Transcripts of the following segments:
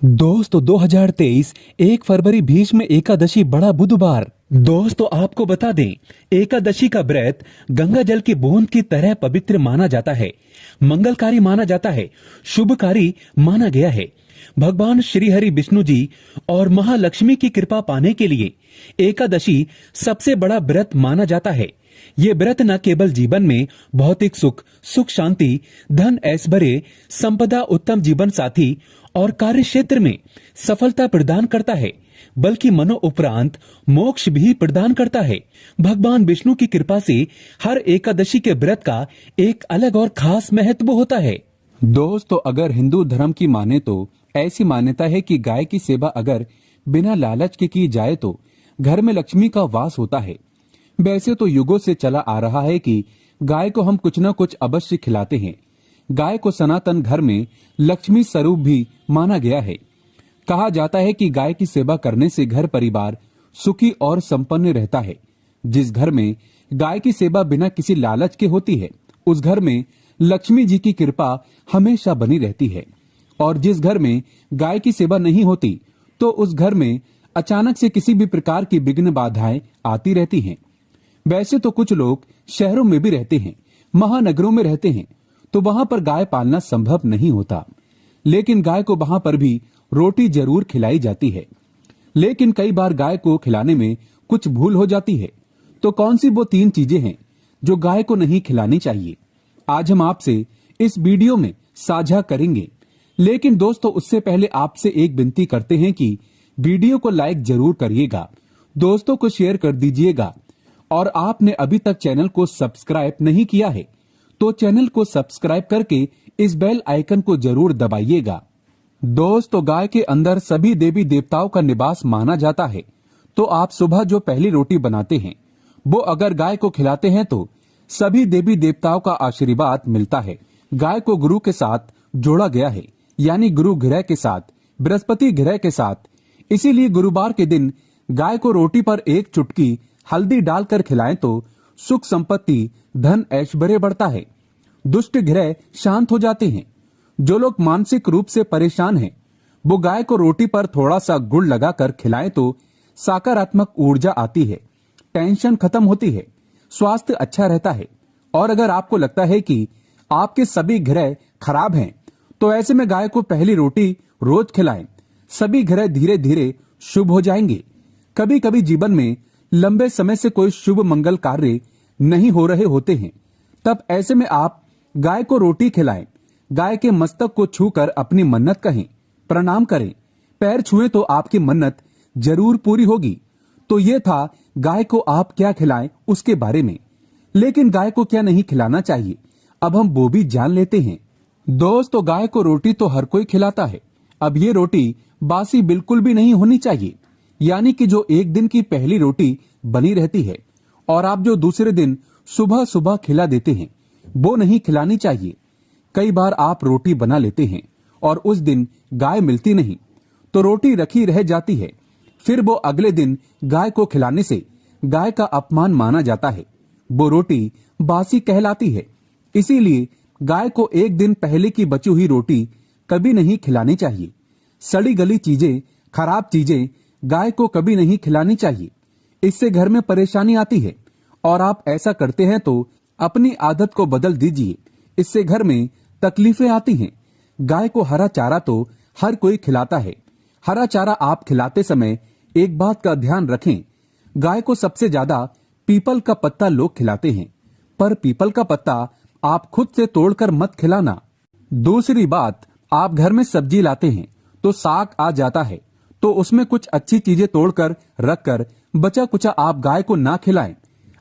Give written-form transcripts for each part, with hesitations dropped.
दोस्तों 2023 1 फरवरी भीष्म एकादशी बड़ा बुधवार। दोस्तों आपको बता दें, एकादशी का व्रत गंगा जल की बूंद की तरह पवित्र माना जाता है, मंगलकारी माना जाता है, शुभकारी माना गया है। भगवान श्री हरि विष्णु जी और महालक्ष्मी की कृपा पाने के लिए एकादशी सबसे बड़ा व्रत माना जाता है। ये व्रत न केवल जीवन में भौतिक सुख शांति, धन ऐश्वर्य, संपदा, उत्तम जीवन साथी और कार्य क्षेत्र में सफलता प्रदान करता है, बल्कि मनो उपरांत मोक्ष भी प्रदान करता है। भगवान विष्णु की कृपा से हर एकादशी के व्रत का एक अलग और खास महत्व होता है। दोस्तों अगर हिंदू धर्म की माने तो ऐसी मान्यता है कि गाय की सेवा अगर बिना लालच के की जाए तो घर में लक्ष्मी का वास होता है। वैसे तो युगों से चला आ रहा है कि गाय को हम कुछ न कुछ अवश्य खिलाते हैं। गाय को सनातन घर में लक्ष्मी स्वरूप भी माना गया है। कहा जाता है कि गाय की सेवा करने से घर परिवार सुखी और संपन्न रहता है। जिस घर में गाय की सेवा बिना किसी लालच के होती है, उस घर में लक्ष्मी जी की कृपा हमेशा बनी रहती है। और जिस घर में गाय की सेवा नहीं होती, तो उस घर में अचानक से किसी भी प्रकार की विघ्न बाधाएं आती रहती हैं। वैसे तो कुछ लोग शहरों में भी रहते हैं, महानगरों में रहते हैं, तो वहां पर गाय पालना संभव नहीं होता, लेकिन गाय को वहां पर भी रोटी जरूर खिलाई जाती है। लेकिन कई बार गाय को खिलाने में कुछ भूल हो जाती है। तो कौन सी वो 3 चीजें हैं जो गाय को नहीं खिलानी चाहिए, आज हम आपसे इस वीडियो में साझा करेंगे। लेकिन दोस्तों उससे पहले आपसे एक विनती करते हैं कि वीडियो को लाइक जरूर करिएगा, दोस्तों को शेयर कर दीजिएगा, और आपने अभी तक चैनल को सब्सक्राइब नहीं किया है तो चैनल को सब्सक्राइब करके इस बेल आइकन को जरूर दबाइएगा। दोस्तों गाय के अंदर सभी देवी देवताओं का निवास माना जाता है। तो आप सुबह जो पहली रोटी बनाते हैं वो अगर गाय को खिलाते हैं तो सभी देवी देवताओं का आशीर्वाद मिलता है। गाय को गुरु के साथ जोड़ा गया है, यानी गुरु ग्रह के साथ, बृहस्पति ग्रह के साथ। इसीलिए गुरुवार के दिन गाय को रोटी पर एक चुटकी हल्दी डालकर खिलाएं तो सुख संपत्ति, धन ऐश्वर्य बढ़ता है, दुष्ट ग्रह शांत हो जाते हैं। जो लोग मानसिक रूप से परेशान हैं, वो गाय को रोटी पर थोड़ा सा गुड़ लगाकर खिलाएं तो सकारात्मक ऊर्जा आती है, टेंशन खत्म होती है, स्वास्थ्य अच्छा रहता है। और अगर आपको लगता है कि आपके सभी ग्रह खराब हैं, तो ऐसे में गाय को पहली रोटी रोज खिलाएं, सभी ग्रह धीरे धीरे शुभ हो जाएंगे। कभी कभी जीवन में लंबे समय से कोई शुभ मंगल कार्य नहीं हो रहे होते हैं, तब ऐसे में आप गाय को रोटी खिलाएं, गाय के मस्तक को छूकर अपनी मन्नत कहें, प्रणाम करें, पैर छुएं तो आपकी मन्नत जरूर पूरी होगी। तो ये था गाय को आप क्या खिलाएं उसके बारे में। लेकिन गाय को क्या नहीं खिलाना चाहिए, अब हम वो भी जान लेते हैं। दोस्तों गाय को रोटी तो हर कोई खिलाता है। अब ये रोटी बासी बिल्कुल भी नहीं होनी चाहिए, यानी कि जो एक दिन की पहली रोटी बनी रहती है और आप जो दूसरे दिन सुबह सुबह खिला देते हैं, वो नहीं खिलानी चाहिए। कई बार आप रोटी बना लेते हैं और उस दिन गाय मिलती नहीं, तो रोटी रखी रह जाती है। फिर वो अगले दिन गाय को खिलाने से गाय का अपमान माना जाता है, वो रोटी बासी कहलाती है। इसीलिए गाय को एक दिन पहले की बची हुई रोटी कभी नहीं खिलानी चाहिए। सड़ी गली चीजें, खराब चीजें गाय को कभी नहीं खिलानी चाहिए, इससे घर में परेशानी आती है। और आप ऐसा करते हैं तो अपनी आदत को बदल दीजिए, इससे घर में तकलीफें आती हैं। गाय को हरा चारा तो हर कोई खिलाता है। हरा चारा आप खिलाते समय एक बात का ध्यान रखें, गाय को सबसे ज्यादा पीपल का पत्ता लोग खिलाते हैं, पर पीपल का पत्ता आप खुद से तोड़कर मत खिलाना। दूसरी बात, आप घर में सब्जी लाते हैं तो साग आ जाता है, तो उसमें कुछ अच्छी चीजें तोड़कर रखकर बचा कुचा आप गाय को ना खिलाएं।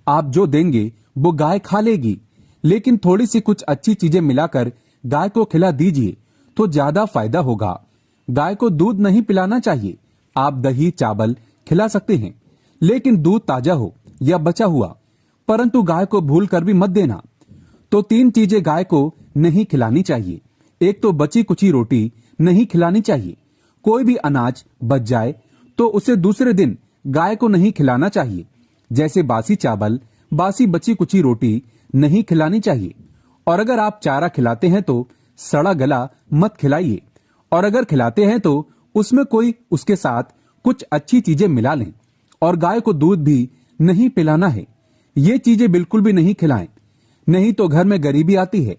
आप जो देंगे वो गाय खा लेगी, लेकिन थोड़ी सी कुछ अच्छी चीजें मिलाकर गाय को खिला दीजिए तो ज्यादा फायदा होगा। गाय को दूध नहीं पिलाना चाहिए। आप दही चावल खिला सकते हैं, लेकिन दूध ताजा हो या बचा हुआ, परंतु गाय को भूल कर भी मत देना। तो 3 चीजें गाय को नहीं खिलानी चाहिए। एक तो बची कुची रोटी नहीं खिलानी चाहिए। कोई भी अनाज बच जाए तो उसे दूसरे दिन गाय को नहीं खिलाना चाहिए, जैसे बासी चावल, बासी बची कुची रोटी नहीं खिलानी चाहिए। और अगर आप चारा खिलाते हैं तो सड़ा गला मत खिलाइए, और अगर खिलाते हैं तो उसमें कोई उसके साथ कुछ अच्छी चीजें मिला लें। और गाय को दूध भी नहीं पिलाना है, ये चीजें बिल्कुल भी नहीं खिलाएं, नहीं तो घर में गरीबी आती है।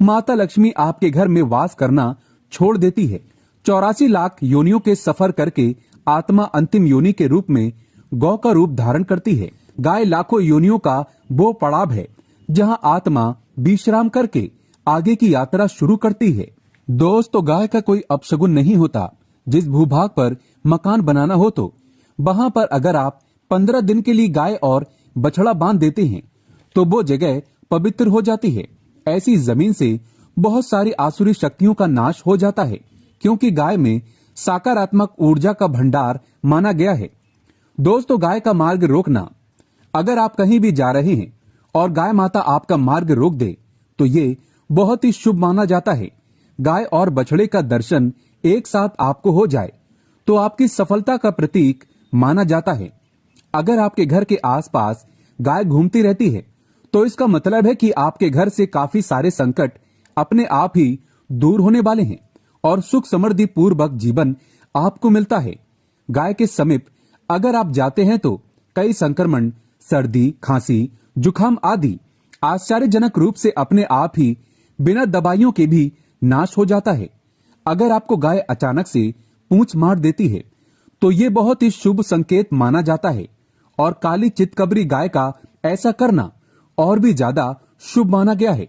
माता लक्ष्मी आपके घर में वास करना छोड़ देती है। 84 लाख योनियों के सफर करके आत्मा अंतिम योनि के रूप में गौ का रूप धारण करती है। गाय लाखों योनियों का वो पड़ाव है जहां आत्मा विश्राम करके आगे की यात्रा शुरू करती है। दोस्तों, गाय का कोई अपशगुन नहीं होता। जिस भूभाग पर मकान बनाना हो तो वहां पर अगर आप 15 दिन के लिए गाय और बछड़ा बांध देते हैं तो वो जगह पवित्र हो जाती है। ऐसी जमीन से बहुत सारी आसुरी शक्तियों का नाश हो जाता है, क्योंकि गाय में सकारात्मक ऊर्जा का भंडार माना गया है। दोस्तों, गाय का मार्ग रोकना। अगर आप कहीं भी जा रहे हैं और गाय माता आपका मार्ग रोक दे तो ये बहुत ही शुभ माना जाता है। गाय और बछड़े का दर्शन एक साथ आपको हो जाए तो आपकी सफलता का प्रतीक माना जाता है। अगर आपके घर के आसपास गाय घूमती रहती है तो इसका मतलब है कि आपके घर से काफी सारे संकट अपने आप ही दूर होने वाले हैं और सुख समृद्धि पूर्वक जीवन आपको मिलता है। गाय के समीप अगर आप जाते हैं तो कई संक्रमण, सर्दी, खांसी, जुकाम आदि आश्चर्यजनक रूप से अपने आप ही बिना दवाइयों के भी नाश हो जाता है। अगर आपको गाय अचानक से पूंछ मार देती है तो ये बहुत ही शुभ संकेत माना जाता है और काली चितकबरी गाय का ऐसा करना और भी ज्यादा शुभ माना गया है।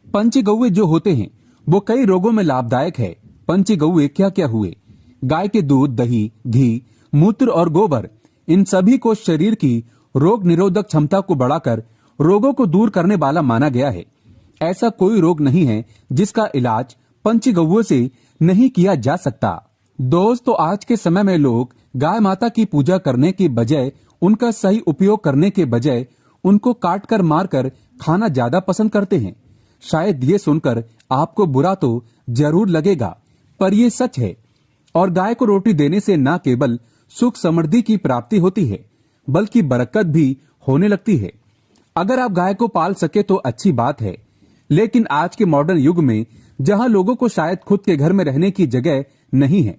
पंचगव्य जो होते हैं वो कई रोगों में लाभदायक है। पंचगव्य क्या क्या हुए? गाय के दूध, दही, घी, मूत्र और गोबर, इन सभी को शरीर की रोग निरोधक क्षमता को बढ़ाकर रोगों को दूर करने वाला माना गया है। ऐसा कोई रोग नहीं है जिसका इलाज पंचगव्यों से नहीं किया जा सकता। दोस्तों, आज के समय में लोग गाय माता की पूजा करने के बजाय, उनका सही उपयोग करने के बजाय उनको काट कर मार कर खाना ज्यादा पसंद करते हैं। शायद ये सुनकर आपको बुरा तो जरूर लगेगा, पर ये सच है। और गाय को रोटी देने से न केवल सुख समृद्धि की प्राप्ति होती है बल्कि बरकत भी होने लगती है। अगर आप गाय को पाल सके तो अच्छी बात है, लेकिन आज के मॉडर्न युग में जहां लोगों को शायद खुद के घर में रहने की जगह नहीं है,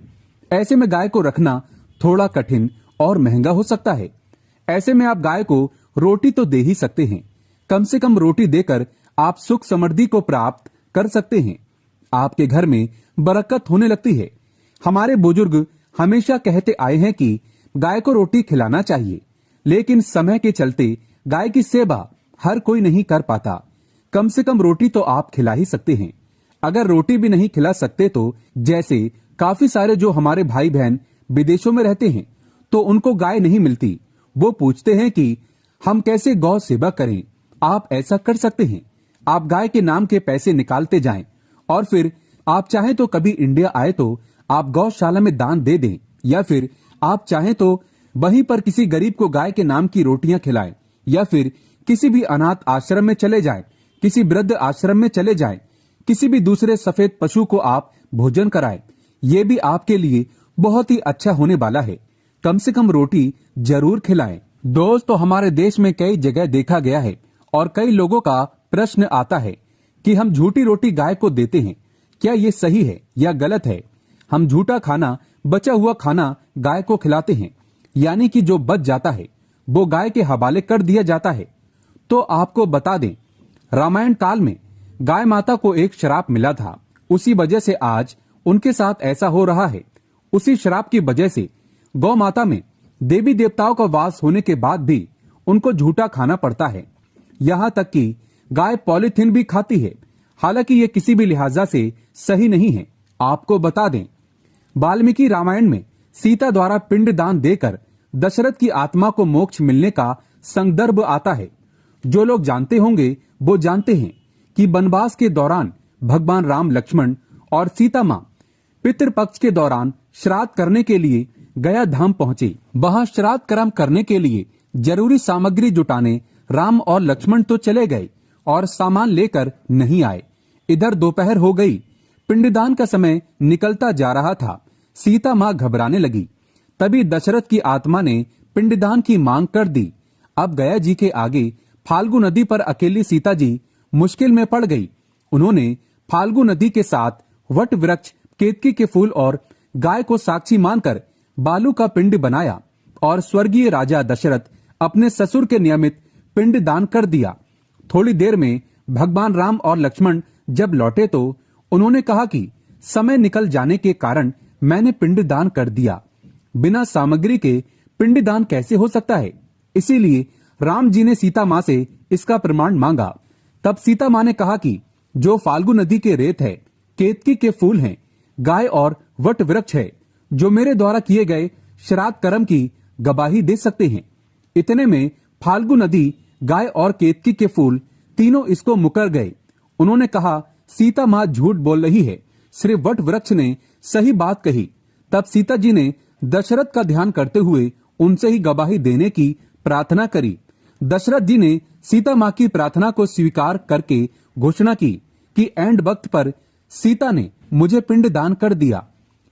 ऐसे में गाय को रखना थोड़ा कठिन और महंगा हो सकता है। ऐसे में आप गाय को रोटी तो दे ही सकते हैं। कम से कम रोटी देकर आप सुख समृद्धि को प्राप्त कर सकते हैं। आपके घर में बरकत होने लगती है। हमारे बुजुर्ग हमेशा कहते आए हैं कि गाय को रोटी खिलाना चाहिए, लेकिन समय के चलते गाय की सेवा हर कोई नहीं कर पाता। कम से कम रोटी तो आप खिला ही सकते हैं। अगर रोटी भी नहीं खिला सकते तो जैसे काफी सारे जो हमारे भाई बहन विदेशों में रहते हैं तो उनको गाय नहीं मिलती, वो पूछते हैं कि हम कैसे गौ सेवा करें। आप ऐसा कर सकते हैं, आप गाय के नाम के पैसे निकालते जाएं और फिर आप चाहें तो कभी इंडिया आए तो आप गौशाला में दान दे दें, या फिर आप चाहें तो वहीं पर किसी गरीब को गाय के नाम की रोटियां खिलाएं, या फिर किसी भी अनाथ आश्रम में चले जाएं, किसी वृद्ध आश्रम में चले जाएं, किसी भी दूसरे सफेद पशु को आप भोजन कराएं। ये भी आपके लिए बहुत ही अच्छा होने वाला है। कम से कम रोटी जरूर खिलाएं। दोस्तों, हमारे देश में कई जगह देखा गया है और कई लोगों का प्रश्न आता है कि हम झूठी रोटी गाय को देते हैं, क्या ये सही है या गलत है? हम झूठा खाना, बचा हुआ खाना गाय को खिलाते हैं, यानी कि जो बच जाता है वो गाय के हवाले कर दिया जाता है। तो आपको बता दें, रामायण काल में गाय माता को एक श्राप मिला था, उसी वजह से आज उनके साथ ऐसा हो रहा है। उसी श्राप की वजह से गौ माता में देवी देवताओं का वास होने के बाद भी उनको झूठा खाना पड़ता है। यहाँ तक कि गाय पॉलीथीन भी खाती है, हालांकि ये किसी भी लिहाजा से सही नहीं है। आपको बता दें, वाल्मीकि रामायण में सीता द्वारा पिंड दान देकर दशरथ की आत्मा को मोक्ष मिलने का संदर्भ आता है। जो लोग जानते होंगे वो जानते हैं कि वनवास के दौरान भगवान राम, लक्ष्मण और सीता माँ पितृपक्ष के दौरान श्राद्ध करने के लिए गया धाम पहुंचे। वहां श्राद्ध कर्म करने के लिए जरूरी सामग्री जुटाने राम और लक्ष्मण तो चले गए और सामान लेकर नहीं आए। इधर दोपहर हो गई, पिंडदान का समय निकलता जा रहा था। सीता माँ घबराने लगी। तभी दशरथ की आत्मा ने पिंडदान की मांग कर दी। अब गया जी के आगे फाल्गु नदी पर अकेली सीता जी मुश्किल में पड़ गई। उन्होंने फाल्गु नदी के साथ वट वृक्ष, केतकी के फूल और गाय को साक्षी मानकर बालू का पिंड बनाया और स्वर्गीय राजा दशरथ अपने ससुर के नियमित पिंड दान कर दिया। थोड़ी देर में भगवान राम और लक्ष्मण जब लौटे तो उन्होंने कहा कि समय निकल जाने के कारण मैंने पिंड दान कर दिया। बिना सामग्री के पिंड दान कैसे हो सकता है? इसीलिए राम जी ने सीता माँ से इसका प्रमाण मांगा। तब सीता माँ ने कहा कि जो फाल्गु नदी के रेत है, केतकी के फूल हैं, गाय और वट वृक्ष है, जो मेरे द्वारा किए गए श्राद्ध कर्म की गवाही दे सकते हैं। इतने में फाल्गु नदी, गाय और केतकी के फूल तीनों इसको मुकर गए। उन्होंने कहा, सीता माँ झूठ बोल रही है, सिर्फ वट वृक्ष ने सही बात कही। तब सीता जी ने दशरथ का ध्यान करते हुए उनसे ही गवाही देने की प्रार्थना करी। दशरथ जी ने सीता माँ की प्रार्थना को स्वीकार करके घोषणा की कि एंड वक्त पर सीता ने मुझे पिंड दान कर दिया।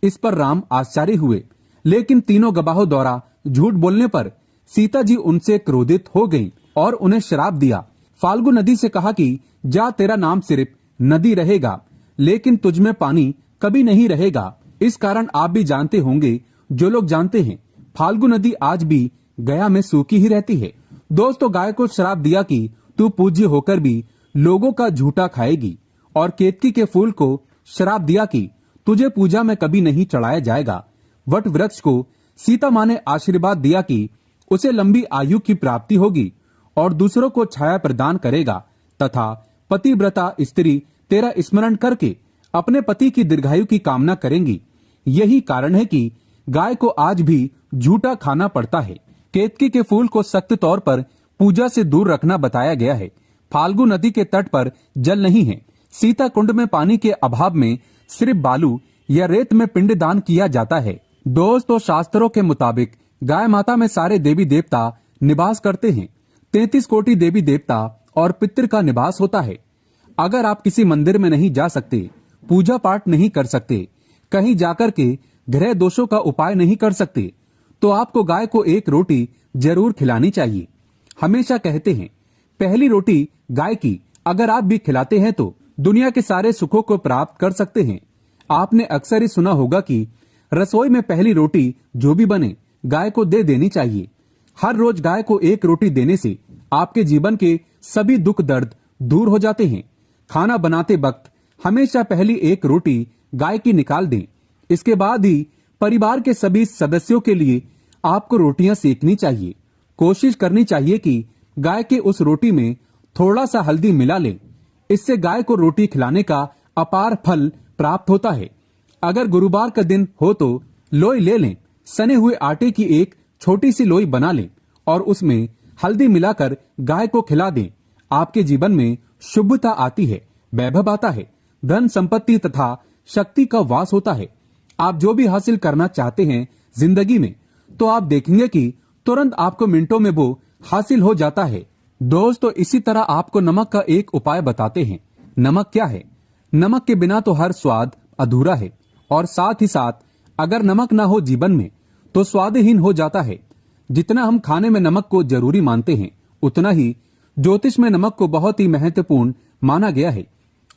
इस पर राम आश्चर्य हुए, लेकिन तीनों गवाहों द्वारा झूठ बोलने पर सीता जी उनसे क्रोधित हो गईं और उन्हें श्राप दिया। फाल्गु नदी से कहा कि जा, तेरा नाम सिर्फ नदी रहेगा, लेकिन तुझ में पानी कभी नहीं रहेगा। इस कारण आप भी जानते होंगे, जो लोग जानते हैं, फाल्गु नदी आज भी गया में सूखी ही रहती है। दोस्तों, गाय को श्राप दिया कि तू पूज्य होकर भी लोगों का झूठा खाएगी, और केतकी के फूल को श्राप दिया कि तुझे पूजा में कभी नहीं चढ़ाया जाएगा। वट वृक्ष को सीता माँ ने आशीर्वाद दिया कि उसे लंबी आयु की प्राप्ति होगी और दूसरों को छाया प्रदान करेगा, तथा पतिव्रता स्त्री तेरा स्मरण करके अपने पति की दीर्घायु की कामना करेंगी। यही कारण है कि गाय को आज भी झूठा खाना पड़ता है। केतकी के फूल को सख्त तौर पर पूजा से दूर रखना बताया गया है। फाल्गु नदी के तट पर जल नहीं है। सीता कुंड में पानी के अभाव में सिर्फ बालू या रेत में पिंड दान किया जाता है। दोस्तों, शास्त्रों के मुताबिक गाय माता में सारे देवी देवता निवास करते हैं। 33 कोटि देवी देवता और पितृ का निवास होता है। अगर आप किसी मंदिर में नहीं जा सकते, पूजा पाठ नहीं कर सकते, कहीं जाकर के ग्रह दोषों का उपाय नहीं कर सकते, तो आपको गाय को एक रोटी जरूर खिलानी चाहिए। हमेशा कहते हैं, पहली रोटी गाय की अगर आप भी खिलाते हैं तो दुनिया के सारे सुखों को प्राप्त कर सकते हैं। आपने अक्सर ही सुना होगा कि रसोई में पहली रोटी जो भी बने गाय को दे देनी चाहिए। हर रोज गाय को एक रोटी देने से आपके जीवन के सभी दुख दर्द दूर हो जाते हैं। खाना बनाते वक्त हमेशा पहली एक रोटी गाय की निकाल दें। इसके बाद ही परिवार के सभी सदस्यों के लिए आपको रोटियां सेकनी चाहिए। कोशिश करनी चाहिए कि गाय के उस रोटी में थोड़ा सा हल्दी मिला लें। इससे गाय को रोटी खिलाने का अपार फल प्राप्त होता है। अगर गुरुवार का दिन हो तो लोई ले लें, सने हुए आटे की एक छोटी सी लोई बना लें और उसमें हल्दी मिलाकर गाय को खिला दें। आपके जीवन में शुभता आती है, वैभव आता है, धन संपत्ति तथा शक्ति का वास होता है। आप जो भी हासिल करना चाहते हैं जिंदगी में, तो आप देखेंगे कि तुरंत आपको मिनटों में वो हासिल हो जाता है। दोस्तों, इसी तरह आपको नमक का एक उपाय बताते हैं। नमक क्या है? नमक के बिना तो हर स्वाद अधूरा है, और साथ ही साथ अगर नमक ना हो जीवन में तो स्वादहीन हो जाता है। जितना हम खाने में नमक को जरूरी मानते हैं, उतना ही ज्योतिष में नमक को बहुत ही महत्वपूर्ण माना गया है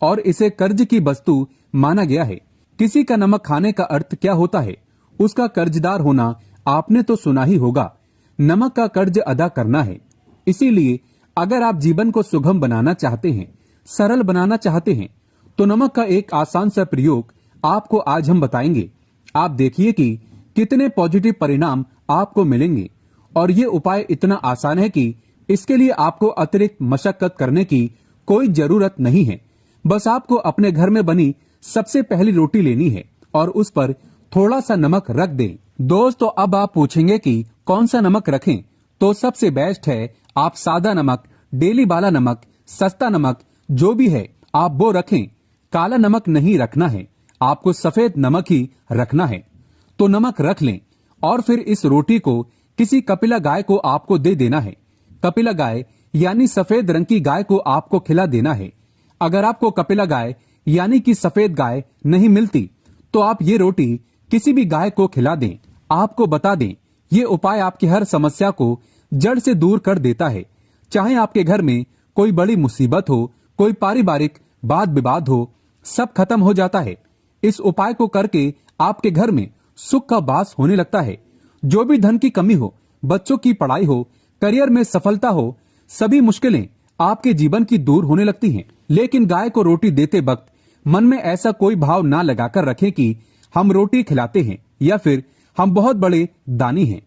और इसे कर्ज की वस्तु माना गया है। किसी का नमक खाने का अर्थ क्या होता है? उसका कर्जदार होना आपने तो सुना ही होगा। नमक का कर्ज अदा करना है। इसीलिए अगर आप जीवन को सुगम बनाना चाहते हैं, सरल बनाना चाहते हैं, तो नमक का एक आसान सा प्रयोग आपको आज हम बताएंगे। आप देखिए कि कितने पॉजिटिव परिणाम आपको मिलेंगे। और ये उपाय इतना आसान है कि इसके लिए आपको अतिरिक्त मशक्कत करने की कोई जरूरत नहीं है। बस आपको अपने घर में बनी सबसे पहली रोटी लेनी है और उस पर थोड़ा सा नमक रख दें। दोस्तों, अब आप पूछेंगे कि कौन सा नमक रखें, तो सबसे बेस्ट है आप सादा नमक, डेली वाला नमक, सस्ता नमक जो भी है आप वो रखें। काला नमक नहीं रखना है, आपको सफेद नमक ही रखना है। तो नमक रख लें और फिर इस रोटी को किसी कपिला गाय को आपको दे देना है। कपिला गाय यानी सफेद रंग की गाय को आपको खिला देना है। अगर आपको कपिला गाय यानी कि सफेद गाय नहीं मिलती, तो आप ये रोटी किसी भी गाय को खिला दें। आपको बता दें, ये उपाय आपकी हर समस्या को जड़ से दूर कर देता है। चाहे आपके घर में कोई बड़ी मुसीबत हो, कोई पारिवारिक वाद विवाद हो, सब खत्म हो जाता है। इस उपाय को करके आपके घर में सुख का वास होने लगता है। जो भी धन की कमी हो, बच्चों की पढ़ाई हो, करियर में सफलता हो, सभी मुश्किलें आपके जीवन की दूर होने लगती हैं। लेकिन गाय को रोटी देते वक्त मन में ऐसा कोई भाव ना लगाकर रखें कि हम रोटी खिलाते हैं या फिर हम बहुत बड़े दानी हैं।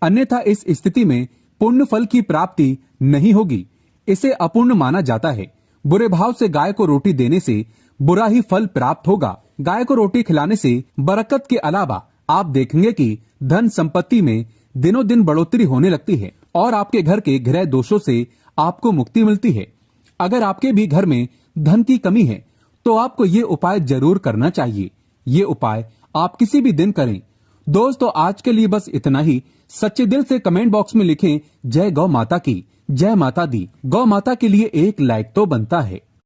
अन्यथा इस स्थिति में पुण्य फल की प्राप्ति नहीं होगी। इसे अपूर्ण माना जाता है। बुरे भाव से गाय को रोटी देने से बुरा ही फल प्राप्त होगा। गाय को रोटी खिलाने से बरकत के अलावा आप देखेंगे कि धन संपत्ति में दिनों दिन बढ़ोतरी होने लगती है और आपके घर के गृह दोषों से आपको मुक्ति मिलती है। अगर आपके भी घर में धन की कमी है तो आपको ये उपाय जरूर करना चाहिए। ये उपाय आप किसी भी दिन करें। दोस्तों, आज के लिए बस इतना ही। सच्चे दिल से कमेंट बॉक्स में लिखें जय गौ माता की, जय माता दी। गौ माता के लिए एक लाइक तो बनता है।